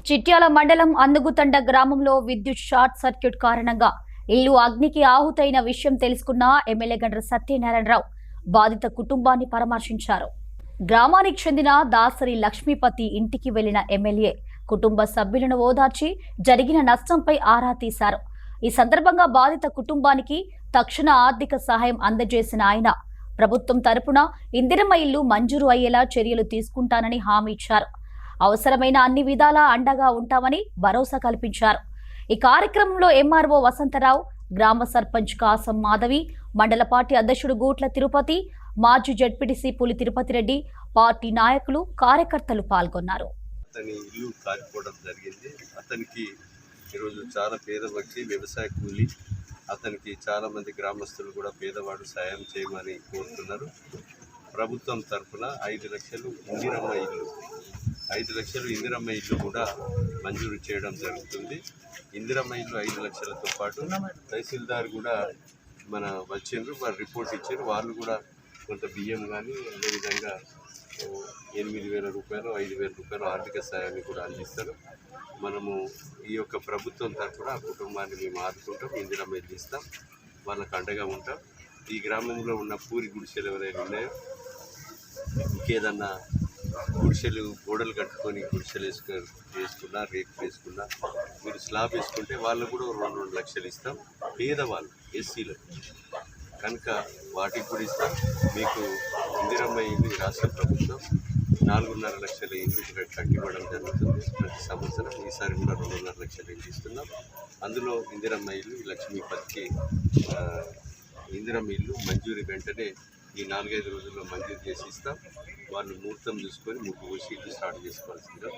చిట్యాల మండలం అందుగుతండ గ్రామంలో విద్యుత్ షార్ట్ సర్క్యూట్ కారణంగా ఇల్లు అగ్నికి ఆహుతైన విషయం తెలుసుకున్న ఎమ్మెల్యే గండ్ర సత్యనారాయణరావు బాధిత కుటుంబాన్ని పరామర్శించారు. గ్రామానికి చెందిన దాసరి లక్ష్మీపతి ఇంటికి వెళ్లిన ఎమ్మెల్యే కుటుంబ సభ్యులను ఓదార్చి జరిగిన నష్టంపై ఆరా తీశారు. ఈ సందర్భంగా బాధిత కుటుంబానికి తక్షణ ఆర్థిక సహాయం అందజేసిన ఆయన ప్రభుత్వం తరపున ఇందిరమ్మ ఇల్లు మంజూరు అయ్యేలా చర్యలు తీసుకుంటానని హామీ ఇచ్చారు. అవసరమైన అన్ని విధాలా అండగా ఉంటామని భరోసా కల్పించారు. ఈ కార్యక్రమంలో ఎంఆర్ఓ వసంతరావు, గ్రామ సర్పంచ్ కాసం మాధవి, మండల పార్టీ అధ్యక్షుడు గూట్ల తిరుపతి, మాజీ జడ్పీటీసీ పులి తిరుపతి రెడ్డి, పార్టీ నాయకులు, కార్యకర్తలు పాల్గొన్నారు. అతనికి ఈరోజు చాలా పేద వ్యక్తి, వ్యవసాయ కూలి. అతనికి చాలా మంది గ్రామస్తులు కూడా పేదవాడు సాయం చేయమని కోరుతున్నారు. ప్రభుత్వం తరఫున 5 లక్షలు ఇందిరమ్మ ఇల్లు 5 లక్షలు ఇందిరమ్మ ఇల్లు కూడా మంజూరు చేయడం జరుగుతుంది. ఇందిరమ్మ ఇల్లు 5 లక్షలతో పాటు తహసీల్దార్ కూడా వచ్చిండ్రు, వారు రిపోర్ట్ ఇచ్చారు. వాళ్ళు కూడా కొంత బియ్యం కానీ అదేవిధంగా 8,000 రూపాయలు 5,000 రూపాయలు ఆర్థిక సాయాన్ని కూడా అందిస్తారు. మనము ఈ యొక్క ప్రభుత్వం తరఫున ఆ కుటుంబాన్ని మేము ఆదుకుంటాం, ఇందిరమ్మ ఇల్లు ఇస్తాం, వాళ్ళకు అండగా ఉంటాం. ఈ గ్రామంలో ఉన్న పూరి గుడిసెలు ఎవరైనా ఉన్నాయో, ఇంకేదన్నా గుడిసెలు గోడలు కట్టుకొని గుడిసెలు వేసుకున్నా, రేపు వేసుకున్నా, మీరు స్లాబ్ వేసుకుంటే వాళ్ళు కూడా 2 లక్షలు ఇస్తాం. పేదవాళ్ళు ఎస్సీలు కనుక వాటికి కూడా ఇస్తాం. మీకు ఇందిరమ్మ ఇల్లు రాష్ట్ర ప్రభుత్వం 4.5 లక్షల ఇల్లు కట్టివ్వడం జరుగుతుంది ప్రతి సంవత్సరం. ఈసారి కూడా 2.5 లక్షల ఇల్లు ఇస్తున్నాం. అందులో ఇందిరమ్మ ఇల్లు లక్ష్మీపతికి ఇందిరమ్మ ఇల్లు మంజూరు వెంటనే ఈ 4-5 రోజుల్లో మంజూరు చేసి ఇస్తాం. వాళ్ళు ముహూర్తం చూసుకొని ముగ్గు పోసి ఇల్లు స్టార్ట్ చేసుకోవాల్సిందిగా